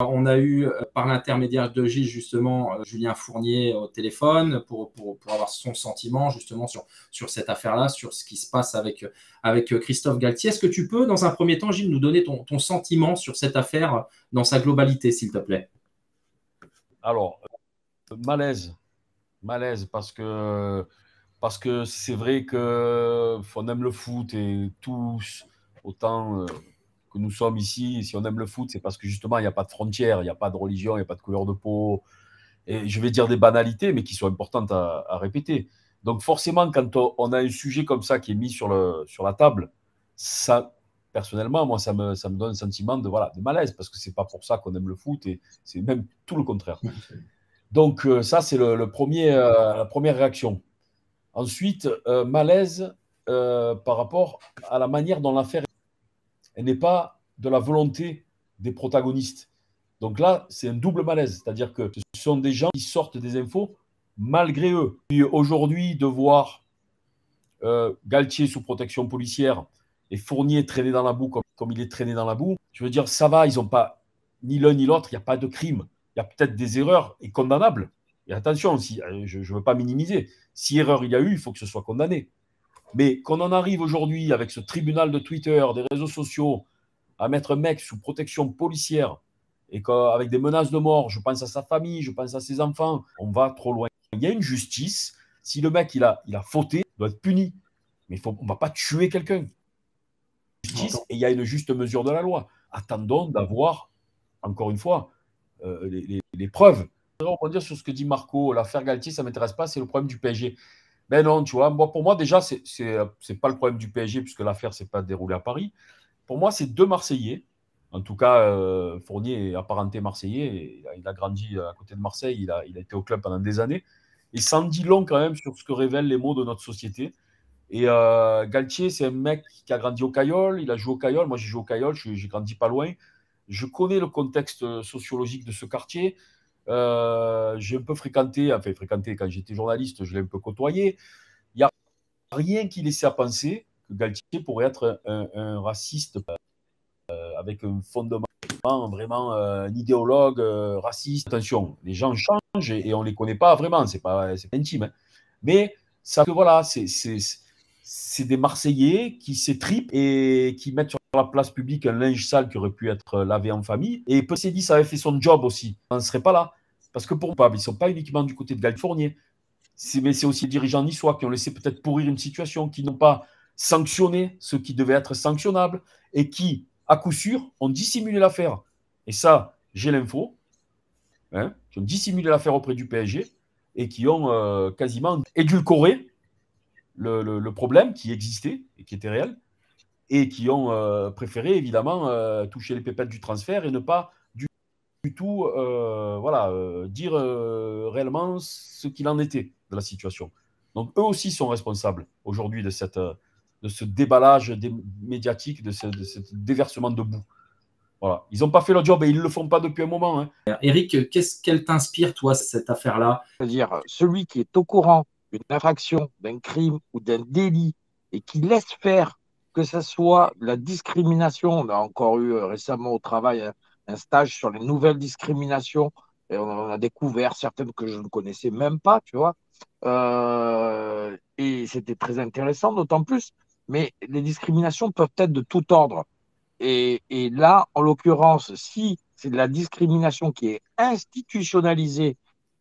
On a eu, par l'intermédiaire de Gilles, justement, Julien Fournier au téléphone pour avoir son sentiment, justement, sur cette affaire-là, sur ce qui se passe avec Christophe Galtier. Est-ce que tu peux, dans un premier temps, Gilles, nous donner ton sentiment sur cette affaire dans sa globalité, s'il te plaît? Alors, malaise, parce que c'est vrai qu'on aime le foot et tous, autant que nous sommes ici, si on aime le foot, c'est parce que justement, il n'y a pas de frontières, il n'y a pas de religion, il n'y a pas de couleur de peau. Et je vais dire des banalités, mais qui sont importantes à répéter. Donc forcément, quand on a un sujet comme ça qui est mis sur la table, ça, personnellement, moi, ça me donne un sentiment de malaise, parce que c'est pas pour ça qu'on aime le foot, et c'est même tout le contraire. Donc ça, c'est la première réaction. Ensuite, malaise par rapport à la manière dont l'affaire elle n'est pas de la volonté des protagonistes. Donc là, c'est un double malaise, c'est-à-dire que ce sont des gens qui sortent des infos malgré eux. Puis aujourd'hui, de voir Galtier sous protection policière et Fournier traîner dans la boue comme il est traîné dans la boue, je veux dire, ça va, ils n'ont pas ni l'un ni l'autre, il n'y a pas de crime. Il y a peut-être des erreurs et condamnables. Et attention, je ne veux pas minimiser. Si erreur il y a eu, il faut que ce soit condamné. Mais qu'on en arrive aujourd'hui avec ce tribunal de Twitter, des réseaux sociaux, à mettre un mec sous protection policière et qu'avec des menaces de mort, je pense à sa famille, je pense à ses enfants, on va trop loin. Il y a une justice. Si le mec il a fauté, il doit être puni. Mais on ne va pas tuer quelqu'un. Justice, et il y a une juste mesure de la loi. Attendons d'avoir, encore une fois, les preuves. Je voudrais rebondir sur ce que dit Marco. L'affaire Galtier, ça ne m'intéresse pas, c'est le problème du PSG. Ben non, tu vois, pour moi, déjà, ce n'est pas le problème du PSG, puisque l'affaire ne s'est pas déroulée à Paris. Pour moi, c'est deux Marseillais. En tout cas, Fournier est apparenté Marseillais. Il a grandi à côté de Marseille. Il a été au club pendant des années. Et ça en dit long quand même sur ce que révèlent les mots de notre société. Et Galtier, c'est un mec qui a grandi au Caillol. Il a joué au Caillol. Moi, j'ai joué au Caillol. J'ai grandi pas loin. Je connais le contexte sociologique de ce quartier. J'ai un peu fréquenté quand j'étais journaliste, je l'ai un peu côtoyé. Il n'y a rien qui laissait à penser que Galtier pourrait être un raciste avec un fondement vraiment un idéologue raciste. Attention, les gens changent et on ne les connaît pas vraiment, c'est pas intime. Hein. Mais ça, voilà, c'est des Marseillais qui s'étripent et qui mettent sur la place publique un linge sale qui aurait pu être lavé en famille. Et peut s'est dit ça avait fait son job aussi. On ne serait pas là. Parce que pour moi, ils ne sont pas uniquement du côté de Galtier Fournier. Mais c'est aussi les dirigeants niçois qui ont laissé peut-être pourrir une situation, qui n'ont pas sanctionné ce qui devait être sanctionnable et qui, à coup sûr, ont dissimulé l'affaire. Et ça, j'ai l'info, qui ont dissimulé l'affaire auprès du PSG et qui ont quasiment édulcoré le problème qui existait et qui était réel et qui ont préféré, évidemment, toucher les pépettes du transfert et ne pas du tout dire réellement ce qu'il en était de la situation. Donc, eux aussi sont responsables aujourd'hui de ce déballage médiatique, de ce déversement de boue. Voilà. Ils n'ont pas fait le job et ils ne le font pas depuis un moment. Hein. Eric, qu'est-ce qu'elle t'inspire, toi, cette affaire-là? C'est-à-dire, celui qui est au courant d'une infraction, d'un crime ou d'un délit et qui laisse faire, que ce soit la discrimination, on a encore eu récemment au travail un stage sur les nouvelles discriminations, et on a découvert certaines que je ne connaissais même pas, tu vois. Et c'était très intéressant, d'autant plus, mais les discriminations peuvent être de tout ordre. Et là, en l'occurrence, si c'est de la discrimination qui est institutionnalisée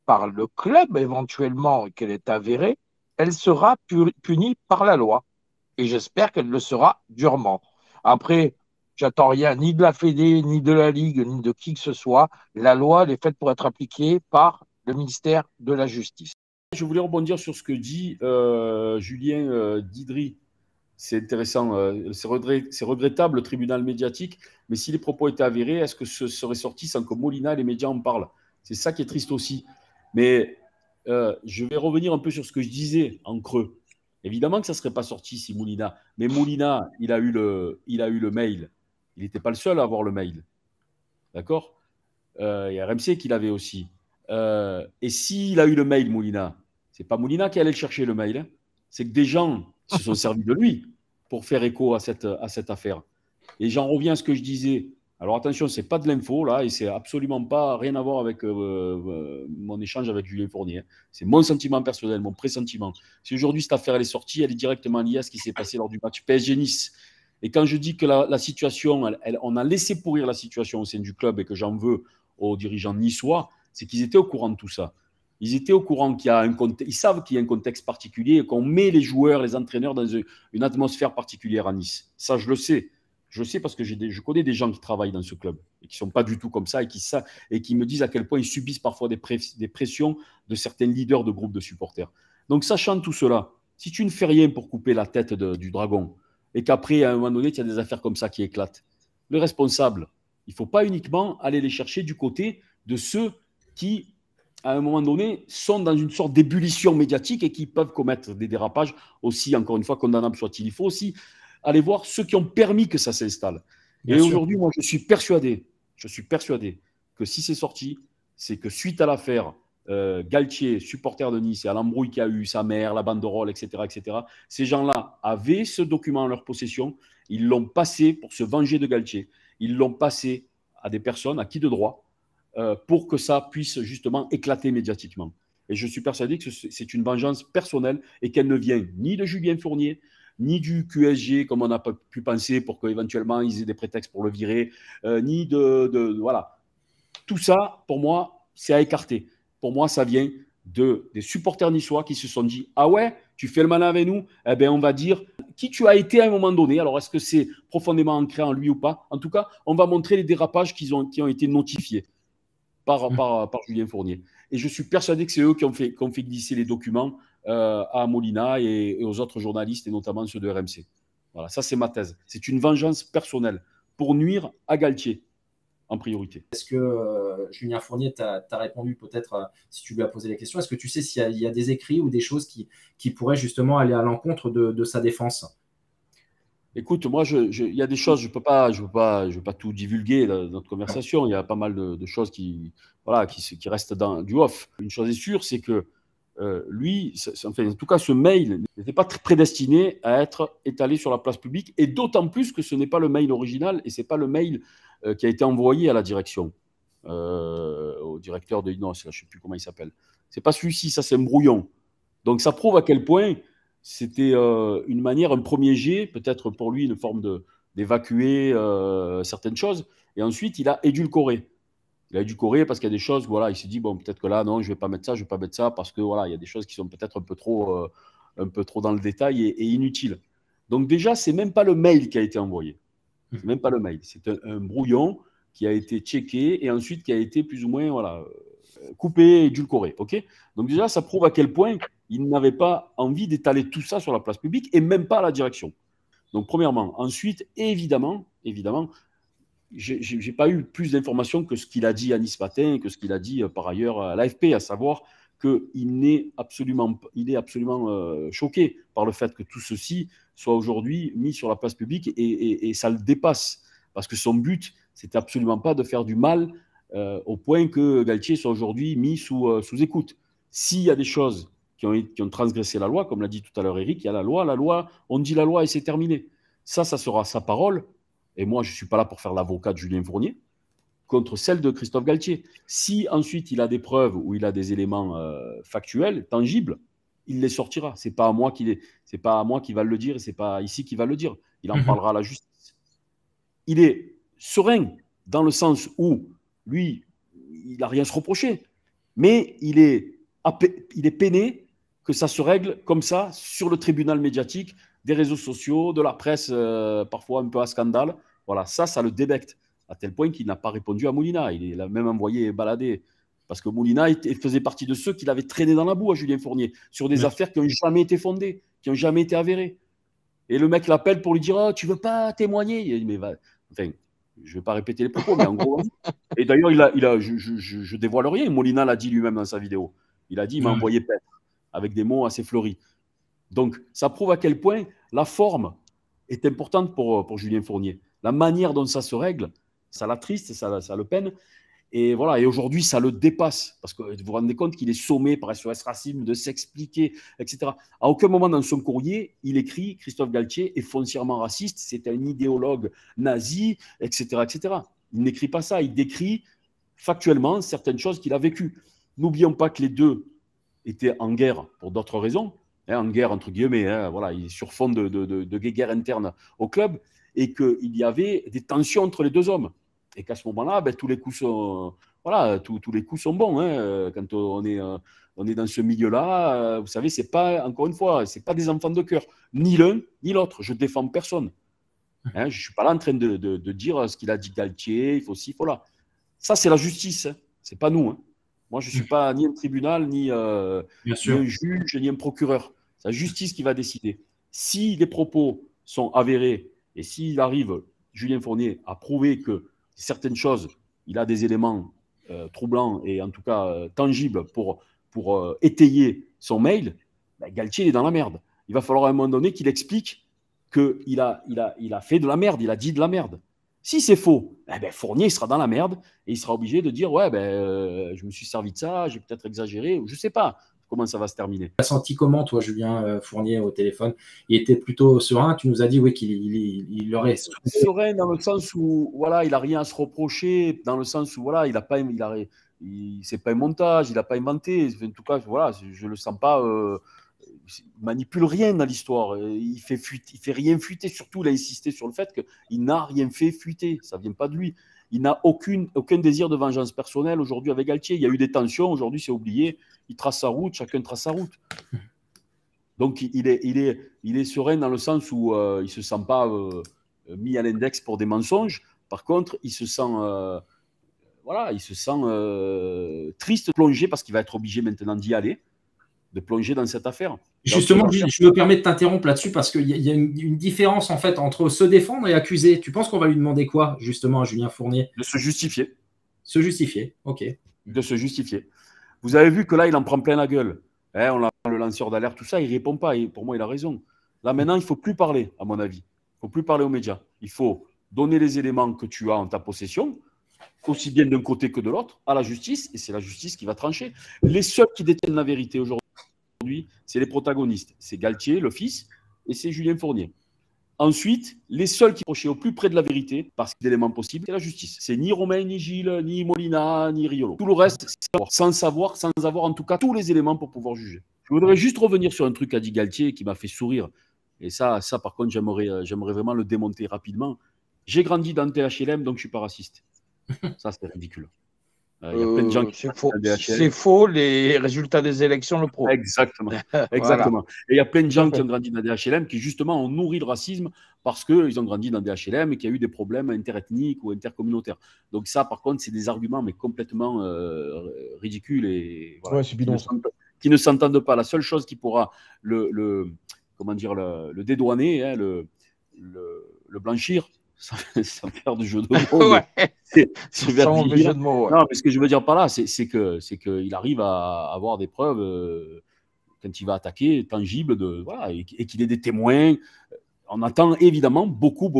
par le club éventuellement et qu'elle est avérée, elle sera punie par la loi. Et j'espère qu'elle le sera durement. Après, j'attends rien ni de la Fédé, ni de la Ligue, ni de qui que ce soit. La loi, elle est faite pour être appliquée par le ministère de la Justice. Je voulais rebondir sur ce que dit Julien Didry. C'est intéressant. C'est regrettable, le tribunal médiatique. Mais si les propos étaient avérés, est-ce que ce serait sorti sans que Molina et les médias en parlent? C'est ça qui est triste aussi. Mais je vais revenir un peu sur ce que je disais en creux. Évidemment que ça ne serait pas sorti si Molina. Mais Molina, il a eu le mail. Il n'était pas le seul à avoir le mail. D'accord? Il y a RMC qui l'avait aussi. Et s'il a eu le mail, Molina, ce n'est pas Molina qui allait le chercher, le mail. Hein. C'est que des gens se sont servis de lui pour faire écho à cette affaire. Et j'en reviens à ce que je disais. Alors attention, ce n'est pas de l'info là, et c'est absolument pas rien à voir avec mon échange avec Julien Fournier. C'est mon sentiment personnel, mon pressentiment. Si aujourd'hui cette affaire elle est sortie, elle est directement liée à ce qui s'est passé lors du match PSG-Nice. Et quand je dis que la situation, on a laissé pourrir la situation au sein du club et que j'en veux aux dirigeants niçois, c'est qu'ils étaient au courant de tout ça. Ils étaient au courant qu'il y a un contexte, ils savent qu'il y a un contexte particulier et qu'on met les joueurs, les entraîneurs dans une atmosphère particulière à Nice. Ça, je le sais. Je sais parce que je connais des gens qui travaillent dans ce club et qui ne sont pas du tout comme ça et qui me disent à quel point ils subissent parfois des pressions de certains leaders de groupes de supporters. Donc, sachant tout cela, si tu ne fais rien pour couper la tête du dragon et qu'après, à un moment donné, il y a des affaires comme ça qui éclatent, le responsable, il ne faut pas uniquement aller les chercher du côté de ceux qui, à un moment donné, sont dans une sorte d'ébullition médiatique et qui peuvent commettre des dérapages aussi, encore une fois, condamnables soit-il. Il faut aussi aller voir ceux qui ont permis que ça s'installe. Et aujourd'hui, moi, je suis persuadé que si c'est sorti, c'est que suite à l'affaire Galtier, supporter de Nice, et à l'embrouille qu'il y a eu, sa mère, la banderole, etc., ces gens-là avaient ce document en leur possession, ils l'ont passé pour se venger de Galtier, ils l'ont passé à des personnes, à qui de droit, pour que ça puisse justement éclater médiatiquement. Et je suis persuadé que c'est une vengeance personnelle et qu'elle ne vient ni de Julien Fournier, ni du QSG, comme on a pu penser, pour qu'éventuellement ils aient des prétextes pour le virer, ni voilà. Tout ça, pour moi, c'est à écarter. Pour moi, ça vient des supporters niçois qui se sont dit « Ah ouais, tu fais le malin avec nous ?» Eh bien, on va dire qui tu as été à un moment donné. Alors, est-ce que c'est profondément ancré en lui ou pas? En tout cas, on va montrer les dérapages qui ont été notifiés par Julien Fournier. Et je suis persuadé que c'est eux qui ont fait glisser les documents à Molina et aux autres journalistes, et notamment ceux de RMC. Voilà, ça c'est ma thèse. C'est une vengeance personnelle pour nuire à Galtier en priorité. Est-ce que Julien Fournier t'a répondu peut-être si tu lui as posé la question? Est-ce que tu sais s'il y a des écrits ou des choses qui pourraient justement aller à l'encontre de sa défense? Écoute, moi, il y a des choses, je peux pas tout divulguer dans notre conversation. Il y a pas mal de choses qui restent dans du off. Une chose est sûre, c'est que lui, enfin, en tout cas, ce mail n'était pas prédestiné à être étalé sur la place publique, et d'autant plus que ce n'est pas le mail original et c'est pas le mail qui a été envoyé à la direction, au directeur de Inos, je ne sais plus comment il s'appelle. C'est pas celui-ci, ça c'est un brouillon. Donc ça prouve à quel point c'était une manière, un premier jet, peut-être pour lui une forme d'évacuer certaines choses, et ensuite il a édulcoré. Il a édulcoré parce qu'il y a des choses, voilà, il s'est dit, bon, peut-être que là, non, je ne vais pas mettre ça, parce que voilà, il y a des choses qui sont peut-être un peu trop dans le détail et inutiles. Donc déjà, ce n'est même pas le mail qui a été envoyé. C'est même pas le mail. C'est un brouillon qui a été checké et ensuite qui a été plus ou moins coupé, édulcoré. Okay, donc déjà, ça prouve à quel point il n'avait pas envie d'étaler tout ça sur la place publique et même pas à la direction. Donc premièrement. Ensuite, évidemment, je n'ai pas eu plus d'informations que ce qu'il a dit à Nice Matin et que ce qu'il a dit par ailleurs à l'AFP, à savoir qu'il est absolument choqué par le fait que tout ceci soit aujourd'hui mis sur la place publique et ça le dépasse. Parce que son but, c'était absolument pas de faire du mal au point que Galtier soit aujourd'hui mis sous écoute. S'il y a des choses qui ont transgressé la loi, comme l'a dit tout à l'heure Eric, il y a la loi, on dit la loi et c'est terminé. Ça sera sa parole. Et moi, je ne suis pas là pour faire l'avocat de Julien Fournier contre celle de Christophe Galtier. Si ensuite il a des preuves ou il a des éléments factuels, tangibles, il les sortira. Ce n'est pas à moi qui va le dire et ce n'est pas ici qui va le dire. Il en parlera à la justice. Il est serein dans le sens où lui, il n'a rien à se reprocher. Mais il est peiné que ça se règle comme ça sur le tribunal médiatique des réseaux sociaux, de la presse, parfois un peu à scandale. Voilà, ça le débecte, à tel point qu'il n'a pas répondu à Molina. Il l'a même envoyé balader. Parce que Molina faisait partie de ceux qui l'avaient traîné dans la boue à Julien Fournier, sur des affaires qui n'ont jamais été fondées, qui n'ont jamais été avérées. Et le mec l'appelle pour lui dire oh, « Tu ne veux pas témoigner ?» Il dit, mais enfin, je ne vais pas répéter les propos, mais en gros... Et d'ailleurs, je dévoile rien. Molina l'a dit lui-même dans sa vidéo. Il a dit « Il m'a envoyé paître », avec des mots assez fleuris. Donc, ça prouve à quel point la forme est importante pour Julien Fournier. La manière dont ça se règle, ça l'attriste, ça le peine. Et voilà. Et aujourd'hui, ça le dépasse. Parce que vous vous rendez compte qu'il est sommé par SOS Racisme de s'expliquer, etc. À aucun moment dans son courrier, il écrit Christophe Galtier est foncièrement raciste, c'est un idéologue nazi, etc., etc. Il n'écrit pas ça. Il décrit factuellement certaines choses qu'il a vécues. N'oublions pas que les deux étaient en guerre pour d'autres raisons, hein, en guerre entre guillemets, hein, voilà, sur fond de guerre interne au club, et qu'il y avait des tensions entre les deux hommes. Et qu'à ce moment-là, ben, tous les coups sont, voilà, tous les coups sont bons. Hein, quand on est dans ce milieu-là, vous savez, c'est pas, encore une fois, c'est pas des enfants de cœur, ni l'un ni l'autre. Je défends personne. Hein, je ne suis pas là en train de dire ce qu'il a dit Galtier, il faut ci, il faut là. Ça, c'est la justice, hein. C'est pas nous. Hein. Moi, je ne suis pas ni un tribunal, ni un juge, ni un procureur. C'est la justice qui va décider. Si les propos sont avérés et s'il arrive, Julien Fournier, à prouver que certaines choses, il a des éléments troublants et en tout cas tangibles pour étayer son mail, ben, Galtier il est dans la merde. Il va falloir à un moment donné qu'il explique qu'il a fait de la merde, il a dit de la merde. Si c'est faux, eh ben Fournier il sera dans la merde et il sera obligé de dire ouais, ben, je me suis servi de ça, j'ai peut-être exagéré, ou je ne sais pas comment ça va se terminer. Tu as senti comment, toi, Julien Fournier, au téléphone? Il était plutôt serein. Tu nous as dit oui, qu'il aurait. Serein dans le sens où voilà, il n'a rien à se reprocher, dans le sens où voilà, c'est pas un montage, il n'a pas inventé. En tout cas, voilà, je ne le sens pas. Il manipule rien dans l'histoire. Il fait rien fuiter. Surtout, il a insisté sur le fait qu'il n'a rien fait fuiter. Ça ne vient pas de lui. Il n'a aucun désir de vengeance personnelle aujourd'hui avec Galtier. Il y a eu des tensions. Aujourd'hui, c'est oublié. Il trace sa route. Chacun trace sa route. Donc, il est serein dans le sens où il ne se sent pas mis à l'index pour des mensonges. Par contre, il se sent triste, plongé, parce qu'il va être obligé maintenant d'y aller, de plonger dans cette affaire. Justement, je me permets de t'interrompre là-dessus parce qu'il y a une différence en fait entre se défendre et accuser. Tu penses qu'on va lui demander quoi, justement, à Julien Fournier? De se justifier. Se justifier, ok. De se justifier. Vous avez vu que là, il en prend plein la gueule. Hein, on a le lanceur d'alerte, tout ça, il ne répond pas. Et pour moi, il a raison. Là, maintenant, il ne faut plus parler, à mon avis. Il ne faut plus parler aux médias. Il faut donner les éléments que tu as en ta possession, aussi bien d'un côté que de l'autre, à la justice, et c'est la justice qui va trancher. Les seuls qui détiennent la vérité aujourd'hui, c'est les protagonistes. C'est Galtier, le fils, et c'est Julien Fournier. Ensuite, les seuls qui approchent au plus près de la vérité, parce qu'il y a d'éléments possibles, c'est la justice. C'est ni Romain, ni Gilles, ni Molina, ni Riolo. Tout le reste, c'est sans avoir en tout cas tous les éléments pour pouvoir juger. Je voudrais juste revenir sur un truc qu'a dit Galtier qui m'a fait sourire. Et ça par contre, j'aimerais vraiment le démonter rapidement. J'ai grandi dans le THLM, donc je ne suis pas raciste. Ça, c'est ridicule. Il y a plein de gens qui c'est faux, les résultats des élections le prouvent. Exactement. Exactement. Voilà. Et il y a plein de gens qui ont grandi dans des HLM qui, justement, ont nourri le racisme parce qu'ils ont grandi dans des HLM et qu'il y a eu des problèmes interethniques ou intercommunautaires. Donc, ça, par contre, c'est des arguments, mais complètement ridicules et voilà, ouais, c'est bidon, qui ne s'entendent pas. La seule chose qui pourra le dédouaner, hein, le blanchir, sans faire de jeu de mots. Ouais. Sans mauvais jeu de mots. Ouais. Non, mais ce que je veux dire par là, c'est qu'il arrive à avoir des preuves quand il va attaquer, tangibles, voilà, et qu'il ait des témoins. On attend évidemment beaucoup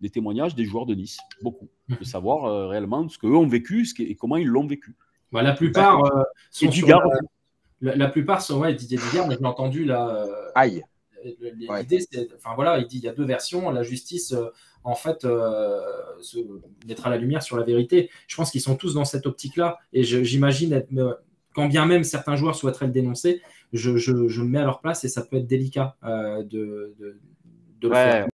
des témoignages des joueurs de Nice. Beaucoup. De savoir réellement ce qu'eux ont vécu et comment ils l'ont vécu. Bah, la plupart sont Dugard. La plupart sont Didier Dugard, mais je l'ai entendu là. Aïe. L'idée, c'est, enfin voilà, il dit il y a deux versions. La justice, en fait, se mettra la lumière sur la vérité. Je pense qu'ils sont tous dans cette optique-là. Et j'imagine, quand bien même certains joueurs souhaiteraient le dénoncer, je me mets à leur place et ça peut être délicat de le faire.